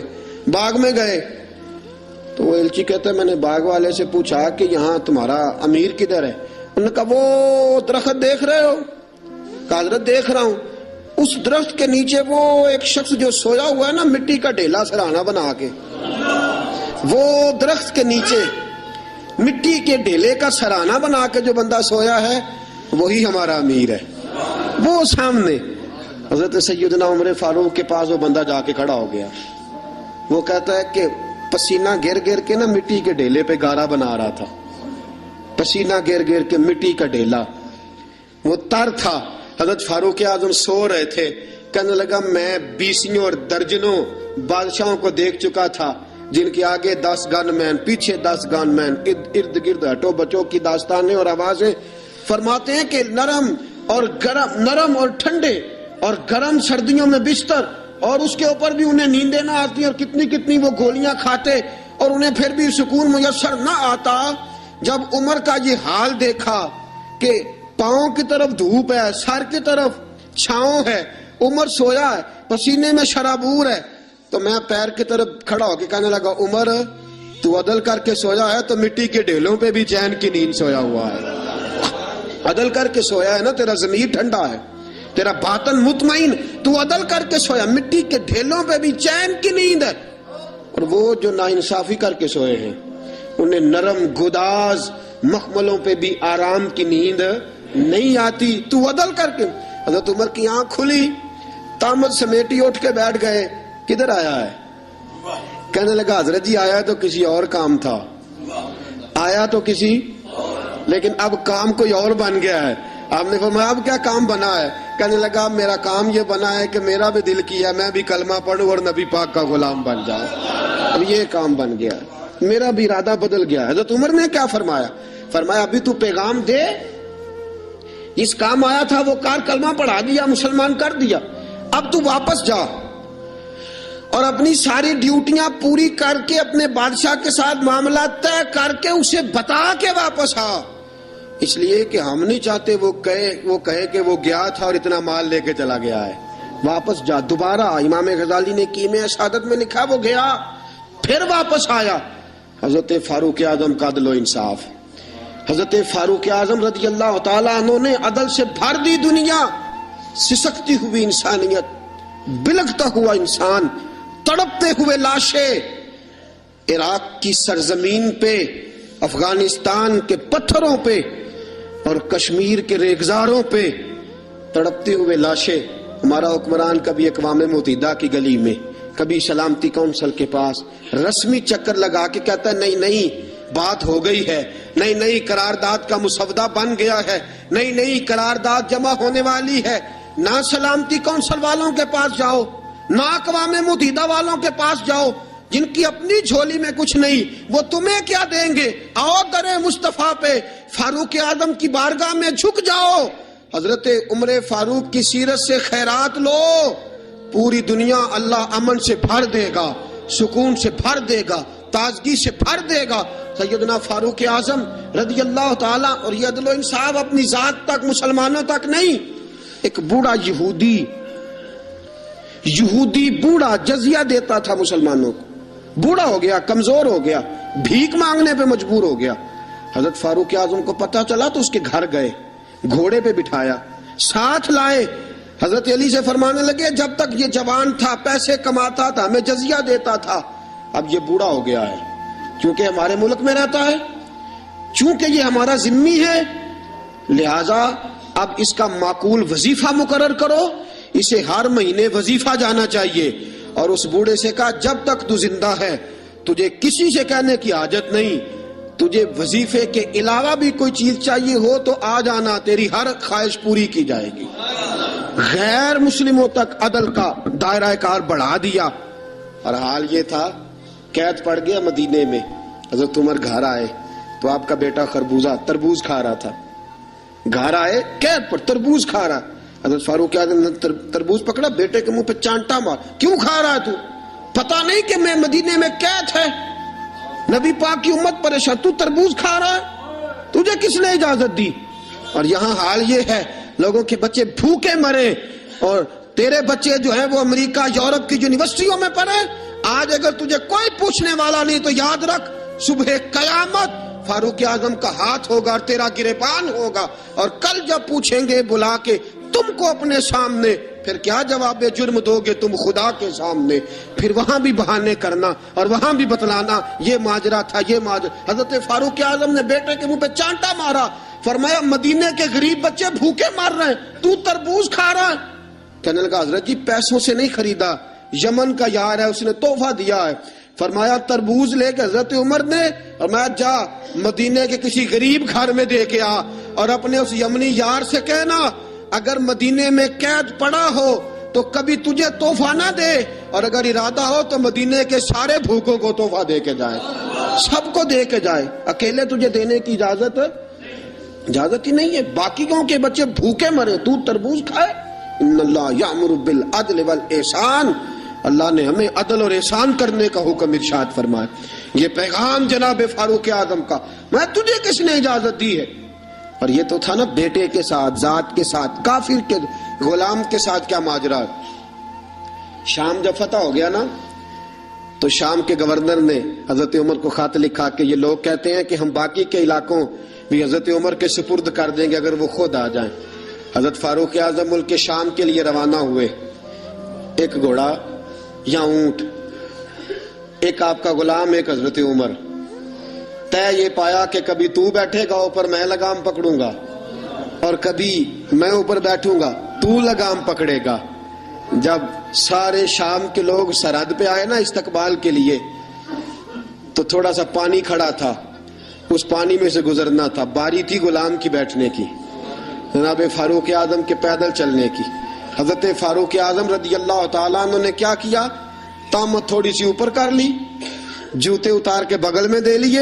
باغ میں گئے. تو وہ ایلچی کہتا ہے میں نے باغ والے سے پوچھا کہ یہاں تمہارا امیر کدھر ہے؟ انہوں نے کہا وہ درخت دیکھ رہے ہو؟ کہا حضرت دیکھ رہا ہوں. اس درخت کے نیچے وہ ایک شخص جو سویا ہوا ہے نا, مٹی کا ڈھیلا سرہانا بنا کے, وہ درخت کے نیچے مٹی کے ڈھیلے کا سرہانا بنا کے جو بندہ سویا ہے وہی ہمارا امیر ہے. وہ سامنے حضرت سیدنا عمر فاروق کے پاس وہ بندہ جا کے کھڑا ہو گیا. وہ کہتا ہے کہ پسینہ گر گر کے نا مٹی کے ڈھیلے پہ گارا بنا رہا تھا, پسینہ گر گر کے مٹی کا ڈھیلا, وہ تر تھا. حضرت فاروق اعظم سو رہے تھے. کہنے لگا میں 20 اور درجنوں بادشاہوں کو دیکھ چکا تھا جن کے آگے 10 گن مین, پیچھے 10 گن مین, ارد گرد ہٹو بچوں کی داستانیں اور آوازیں. فرماتے ہیں کہ نرم اور گرم, نرم اور ٹھنڈے اور گرم سردیوں میں بستر, اور اس کے اوپر بھی انہیں نیندیں نہ آتی, اور کتنی کتنی وہ گولیاں کھاتے اور انہیں پھر بھی سکون میسر نہ آتا. جب عمر کا یہ حال دیکھا کہ پاؤں کی طرف دھوپ ہے, سر کی طرف چھاؤں ہے, عمر سویا ہے, پسینے میں شرابور ہے, تو میں پیر کی طرف کھڑا ہو کے کہنے لگا عمر تو عدل کر کے سویا ہے تو مٹی کے ڈھیلوں پہ بھی چین کی نیند سویا ہوا ہے. عدل کر کے سویا ہے نا, تیرا ضمیر ٹھنڈا ہے, تیرا باطن مطمئن, تو عدل کر کے سویا, مٹی کے ڈھیلوں پہ بھی چین کی نیند ہے. اور وہ جو ناانصافی کر کے سوئے ہیں انہیں نرم گداز مخملوں پہ بھی آرام کی نیند نہیں آتی. تو عدل کر کے. حضرت عمر کی آنکھ کھلی, تامت سمیٹی اٹھ کے بیٹھ گئے. کدھر آیا ہے؟ کہنے لگا حضرت جی آیا تو کسی اور کام تھا, آیا تو کسی, لیکن اب کام کوئی اور بن گیا ہے. آپ نے فرمایا اب کیا کام بنا ہے؟ کہنے لگا میرا کام یہ بنا ہے کہ میرا بھی دل کیا میں بھی کلمہ پڑھوں اور نبی پاک کا غلام بن جاؤں. اب یہ کام بن گیا, میرا بھی ارادہ بدل گیا. حضرت عمر نے کیا فرمایا؟ فرمایا ابھی تو پیغام دے جس کام آیا تھا وہ کار کلمہ پڑھا دیا، مسلمان کر دیا، اب تو واپس جا اور اپنی ساری ڈیوٹیاں پوری کر کے اپنے بادشاہ کے ساتھ معاملہ طے کر کے اسے بتا کے واپس آ، اس لیے کہ ہم نہیں چاہتے وہ کہے کہ وہ گیا تھا اور اتنا مال لے کے چلا گیا ہے۔ واپس جا، دوبارہ۔ امام غزالی نے کیمیا شہادت میں لکھا وہ گیا پھر واپس آیا۔ حضرت فاروق اعظم کا عدل و انصاف، حضرت فاروق اعظم رضی اللہ تعالیٰ عنہ نے عدل سے بھر دی دنیا، سسکتی ہوئی انسانیت، بلکتا ہوا انسان، تڑپتے ہوئے لاشیں، عراق کی سرزمین پہ، افغانستان کے پتھروں پہ اور کشمیر کے ریگزاروں پہ تڑپتے ہوئے لاشیں۔ ہمارا حکمران کبھی اقوام متحدہ کی گلی میں، کبھی سلامتی کونسل کے پاس رسمی چکر لگا کے کہتا ہے نہیں بات ہو گئی ہے، نہیں قرارداد کا مسودہ بن گیا ہے، نہیں قرارداد جمع ہونے والی ہے۔ نہ سلامتی کونسل والوں کے پاس جاؤ، نہ اقوام متحدہ والوں کے پاس جاؤ، جن کی اپنی جھولی میں کچھ نہیں، وہ تمہیں کیا دیں گے؟ آؤ در مصطفیٰ پہ فاروق اعظم کی بارگاہ میں جھک جاؤ، حضرت عمر فاروق کی سیرت سے خیرات لو، پوری دنیا اللہ امن سے بھر دے گا، سکون سے بھر دے گا، تازگی سے بھر دے گا۔ سیدنا فاروق اعظم رضی اللہ تعالیٰ، اور یہ عدل و انصاف اپنی ذات تک، مسلمانوں تک نہیں، ایک بوڑھا یہودی بوڑھا جزیہ دیتا تھا مسلمانوں کو، بوڑھا ہو گیا، کمزور ہو گیا، بھیک مانگنے پہ مجبور ہو گیا۔ حضرت فاروق اعظم کو پتہ چلا تو اس کے گھر گئے، گھوڑے پہ بٹھایا، ساتھ لائے، حضرت علی سے فرمانے لگے جب تک یہ جوان تھا، پیسے کماتا تھا، ہمیں جزیہ دیتا تھا، اب یہ بوڑھا ہو گیا ہے، چونکہ ہمارے ملک میں رہتا ہے، چونکہ یہ ہمارا ذمہ ہے، لہذا اب اس کا معقول وظیفہ مقرر کرو، اسے ہر مہینے وظیفہ جانا چاہیے۔ اور اس بوڑھے سے کہا جب تک تو زندہ ہے تجھے کسی سے کہنے کی حاجت نہیں، تجھے وظیفے کے علاوہ بھی کوئی چیز چاہیے ہو تو آ جانا، تیری ہر خواہش پوری کی جائے گی۔ غیر مسلموں تک عدل کا دائرہ کار بڑھا دیا، اور حال یہ تھا قید پڑ گیا مدینے میں۔ حضرت عمر گھر آئے تو آپ کا بیٹا تربوز کھا رہا تھا، گھر آئے قید پر تربوز کھا رہا، حضرت فاروق اعظم نے تربوز پکڑا، بیٹے کے منہ پہ چانٹا مار، کیوں کھا رہا ہے تو؟ پتہ نہیں کہ میں مدینے میں قید ہے، نبی پاک کی امت پریشان، تو تربوز کھا رہا ہے، تجھے کس نے اجازت دی؟ اور یہاں حال یہ ہے لوگوں کے بچے بھوکے مرے، اور تیرے بچے جو ہیں وہ امریکہ یورپ کی یونیورسٹیوں میں پڑھے۔ آج اگر تجھے کوئی پوچھنے والا نہیں تو یاد رکھ صبح قیامت فاروق اعظم کا ہاتھ ہوگا اور تیرا گریبان ہوگا، اور کل جب پوچھیں گے بلا کے تم کو اپنے سامنے، پھر کیا جواب جرم دو گے تم خدا کے سامنے؟ پھر وہاں بھی بہانے کرنا اور وہاں بھی بتلانا یہ ماجرا تھا، یہ ماجرا۔ حضرت فاروق اعظم نے بیٹے کے منہ پہ چانٹا مارا، فرمایا مدینے کے غریب بچے بھوکے مر رہے ہیں، تو تربوز کھا رہا ہے۔ کہنے لگا حضرت جی پیسوں سے نہیں خریدا، یمن کا یار ہے، اس نے تحفہ دیا ہے۔ فرمایا تربوز لے کے حضرت عمر نے فرمایا جا مدینے کے کسی غریب گھر میں دے کے آ، اور اپنے اس یمنی یار سے کہنا اگر مدینے میں قید پڑا ہو تو کبھی تجھے تحفہ نہ دے، اور اگر ارادہ ہو تو مدینے کے سارے بھوکوں کو تحفہ دے کے جائے، سب کو دے کے جائے، اکیلے تجھے دینے کی اجازت ہی نہیں ہے۔ باقیوں کے بچے بھوکے مرے، تو تربوز کھائے۔ ان اللہ یامر بالعدل والاحسان، اللہ نے ہمیں عدل اور احسان کرنے کا حکم ارشاد فرمایا۔ یہ پیغام جناب فاروق اعظم کا، میں تجھے کس نے اجازت دی ہے؟ اور یہ تو تھا نا بیٹے کے ساتھ، ذات کے ساتھ، کافر کے غلام کے ساتھ کیا ماجرا ہے۔ شام جب فتح ہو گیا نا تو شام کے گورنر نے حضرت عمر کو خط لکھا کہ یہ لوگ کہتے ہیں کہ ہم باقی کے علاقوں بھی حضرت عمر کے سپرد کر دیں گے اگر وہ خود آ جائیں۔ حضرت فاروق اعظم ملک شام کے لیے روانہ ہوئے، ایک گھوڑا یا اونٹ، ایک آپ کا غلام، ایک حضرت عمر۔ طے یہ پایا کہ کبھی تو بیٹھے گا اوپر میں لگام پکڑوں گا، اور کبھی میں اوپر بیٹھوں گا تو لگام پکڑے گا۔ جب سارے شام کے لوگ سرحد پہ آئے نا استقبال کے لیے تو تھوڑا سا پانی کھڑا تھا، اس پانی میں سے گزرنا تھا، باری تھی غلام کی بیٹھنے کی، جناب فاروق اعظم کے پیدل چلنے کی۔ حضرت فاروق اعظم رضی اللہ تعالیٰ عنہ نے کیا کیا، طامت تھوڑی سی اوپر کر لی، جوتے اتار کے بغل میں دے لیے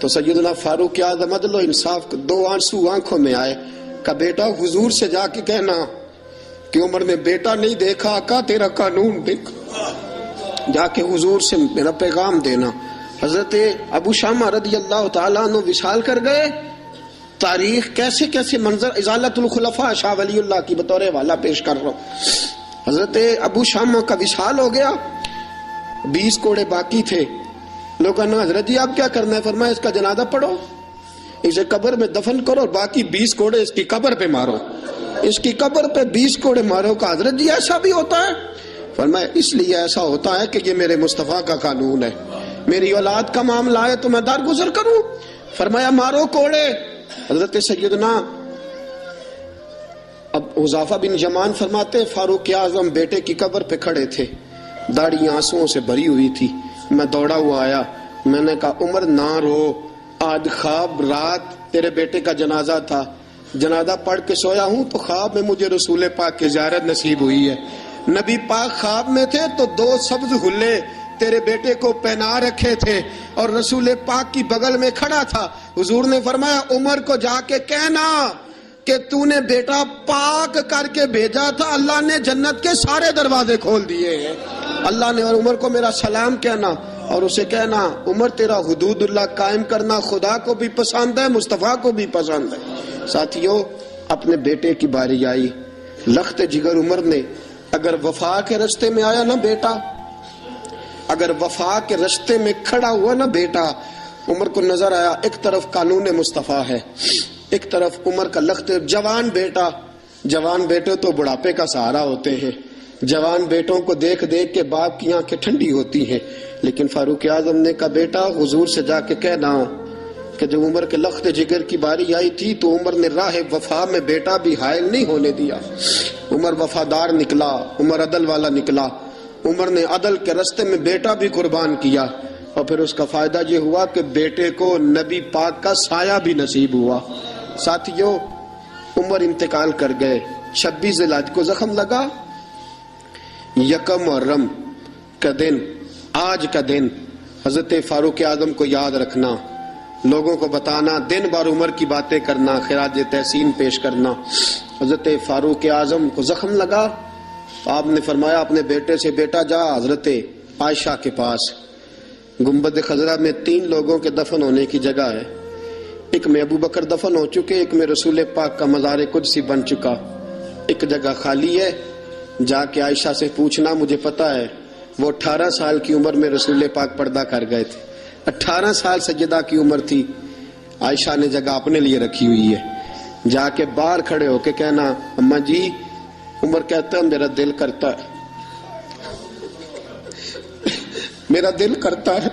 تو سیدنا فاروق اعظم عدل و انصاف کو 2 آنسو آنکھوں میں آئے، کہا بیٹا حضور سے جا کے کہنا کہ عمر نے بیٹا نہیں دیکھا، آقا تیرا قانون دیکھ، جا کے حضور سے میرا پیغام دینا۔ حضرت ابو شامہ رضی اللہ تعالیٰ عنہ وصال کر گئے۔ تاریخ کیسے کیسے منظر، ازالت الخلفاء شاہ ولی اللہ کی بطور حوالہ پیش کر رہا ہوں۔ حضرت ابو شامہ کا وصال ہو گیا، 20 کوڑے باقی تھے۔ لوگوں نے حضرت جی آپ کیا کرنا ہے؟ فرمایا اس کا جنازہ پڑھو، اسے قبر میں دفن کرو اور باقی 20 کوڑے اس کی قبر پہ مارو، اس کی قبر پہ 20 کوڑے مارو۔ کہ حضرت جی ایسا بھی ہوتا ہے؟ فرمایا اس لیے ایسا ہوتا ہے کہ یہ میرے مصطفیٰ کا قانون ہے، میری اولاد کا معاملہ ہے تو میں درگزر کروں۔ فرمایا مارو کوڑے۔ حضرت سیدنا اب حذیفہ بن یمان فرماتے فاروق اعظم بیٹے کی قبر پہ کھڑے تھے، داڑھی آنسوؤں سے بھری ہوئی تھی۔ میں دوڑا ہوا آیا، میں نے کہا عمر نہ رو، آج خواب رات تیرے بیٹے کا جنازہ تھا، جنازہ پڑھ کے سویا ہوں تو خواب میں مجھے رسول پاک کی زیارت نصیب ہوئی ہے۔ نبی پاک خواب میں تھے تو 2 سبز حلے تیرے بیٹے کو پہنا رکھے تھے اور رسول پاک کی بغل میں کھڑا تھا۔ حضور نے فرمایا عمر کو جا کے کہنا کہ تو نے بیٹا پاک کر کے بھیجا تھا، اللہ نے جنت کے سارے دروازے کھول دیے ہیں اللہ نے، اور عمر کو میرا سلام کہنا اور اسے کہنا عمر تیرا حدود اللہ قائم کرنا خدا کو بھی پسند ہے، مصطفیٰ کو بھی پسند ہے۔ ساتھیوں اپنے بیٹے کی باری آئی، لخت جگر عمر نے اگر وفا کے رستے میں آیا نا بیٹا، اگر وفا کے رستے میں کھڑا ہوا نا بیٹا، عمر کو نظر آیا ایک طرف قانون مصطفیٰ ہے، ایک طرف عمر کا لخت جوان بیٹا۔ جوان بیٹے تو بڑھاپے کا سہارا ہوتے ہیں، جوان بیٹوں کو دیکھ دیکھ کے باپ کی آنکھیں ٹھنڈی ہوتی ہیں، لیکن فاروق اعظم نے کہا بیٹا حضور سے جا کے کہنا کہ جب عمر کے لخت جگر کی باری آئی تھی تو عمر نے راہ وفا میں بیٹا بھی حائل نہیں ہونے دیا۔ عمر وفادار نکلا، عمر عدل والا نکلا، عمر نے عدل کے رستے میں بیٹا بھی قربان کیا، اور پھر اس کا فائدہ یہ ہوا کہ بیٹے کو نبی پاک کا سایہ بھی نصیب ہوا۔ ساتھیوں عمر انتقال کر گئے، 26 ذی الحجہ کو زخم لگا، 1 محرم کا دن، آج کا دن حضرت فاروق اعظم کو یاد رکھنا، لوگوں کو بتانا، دن بار عمر کی باتیں کرنا، خراج تحسین پیش کرنا۔ حضرت فاروق اعظم کو زخم لگا، آپ نے فرمایا اپنے بیٹے سے بیٹا جا حضرت عائشہ کے پاس، گنبد خضرا میں 3 لوگوں کے دفن ہونے کی جگہ ہے، ایک میں ابو بکر دفن ہو چکے، ایک میں رسول پاک کا مزار قدسی بن چکا، ایک جگہ خالی ہے، جا کے عائشہ سے پوچھنا، مجھے پتا ہے وہ 18 سال کی عمر میں رسول پاک پردہ کر گئے تھے، 18 سال سیدہ کی عمر تھی، عائشہ نے جگہ اپنے لیے رکھی ہوئی ہے، جا کے باہر کھڑے ہو کے کہنا اماں جی، عمر کہتا ہے میرا دل کرتا ہے، میرا دل کرتا ہے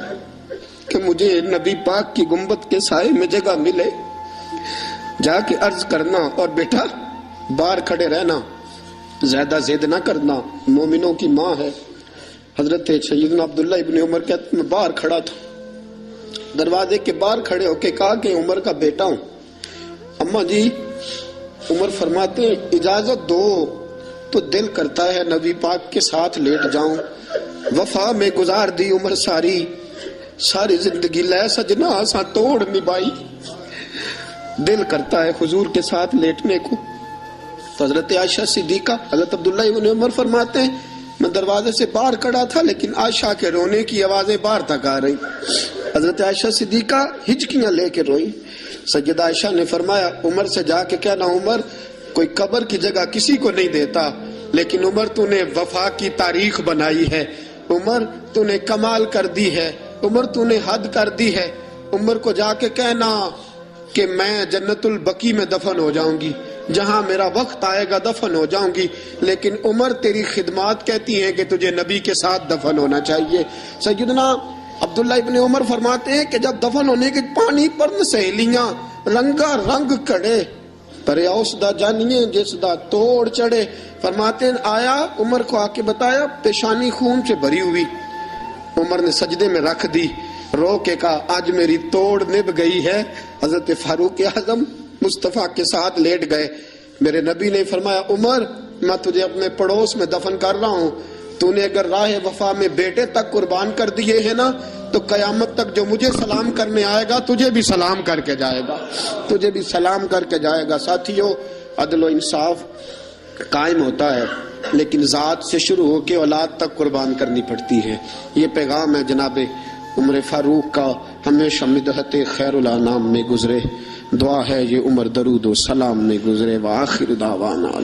کہ مجھے نبی پاک کی گنبد کے سائے میں جگہ ملے، جا کے عرض کرنا، اور بیٹا باہر کھڑے رہنا، زیادہ ضد نہ کرنا، مومنوں کی ماں ہے۔ حضرت سیدنا عبداللہ ابن عمر کہتے میں باہر کھڑا تھا، دروازے کے باہر کھڑے ہو کے کہا کہ عمر کا بیٹا ہوں۔ اماں جی، عمر فرماتے اجازت دو تو دل کرتا ہے نبی پاک کے ساتھ لیٹ جاؤں، وفا میں گزار دی عمر ساری زندگی لے سجنا آساں توڑ نبھائی، دل کرتا ہے حضور کے ساتھ لیٹنے کو۔ تو حضرت عائشہ صدیقہ، حضرت عبداللہ ابن عمر فرماتے ہیں میں دروازے سے باہر کھڑا تھا لیکن عائشہ کے رونے کی آوازیں باہر تک آ رہی، حضرت عائشہ صدیقہ ہچکیاں لے کے روئی۔ سیدہ عائشہ نے فرمایا عمر سے جا کے کہنا عمر کوئی قبر کی جگہ کسی کو نہیں دیتا، لیکن عمر تو نے وفا کی تاریخ بنائی ہے، عمر تو نے کمال کر دی ہے، عمر تو نے حد کر دی ہے، عمر کو جا کے کہنا کہ میں جنت البقیع میں دفن ہو جاؤں گی، جہاں میرا وقت آئے گا دفن ہو جاؤں گی، لیکن عمر تیری خدمات کہتی ہیں کہ تجھے نبی کے ساتھ دفن ہونا چاہیے۔ سیدنا عبداللہ ابن عمر فرماتے ہیں کہ جب دفن ہونے کے پانی پر سہیلیاں رنگا رنگ کڑے پرے اوس دا جانیے جس دا توڑ چڑھے، فرماتے ہیں آیا عمر کو آ کے بتایا پیشانی خون سے بھری ہوئی، عمر نے سجدے میں رکھ دی، رو کے کہا آج میری توڑ نبھ گئی ہے۔ حضرت فاروق اعظم مصطفیٰ کے ساتھ لیٹ گئے، میرے نبی نے فرمایا عمر میں تجھے اپنے پڑوس میں دفن کر رہا ہوں، تو نے اگر راہ وفا میں بیٹے تک قربان کر دیے ہیں نا تو قیامت تک جو مجھے سلام کرنے آئے گا تجھے بھی سلام کر کے جائے گا، تجھے بھی سلام کر کے جائے گا۔ ساتھیو، عدل و انصاف قائم ہوتا ہے لیکن ذات سے شروع ہو کے اولاد تک قربان کرنی پڑتی ہے۔ یہ پیغام ہے جناب عمر فاروق کا، ہمیشہ مدحت خیر الانام میں گزرے، دعا ہے یہ عمر درود و سلام میں گزرے۔ وآخر دعوانا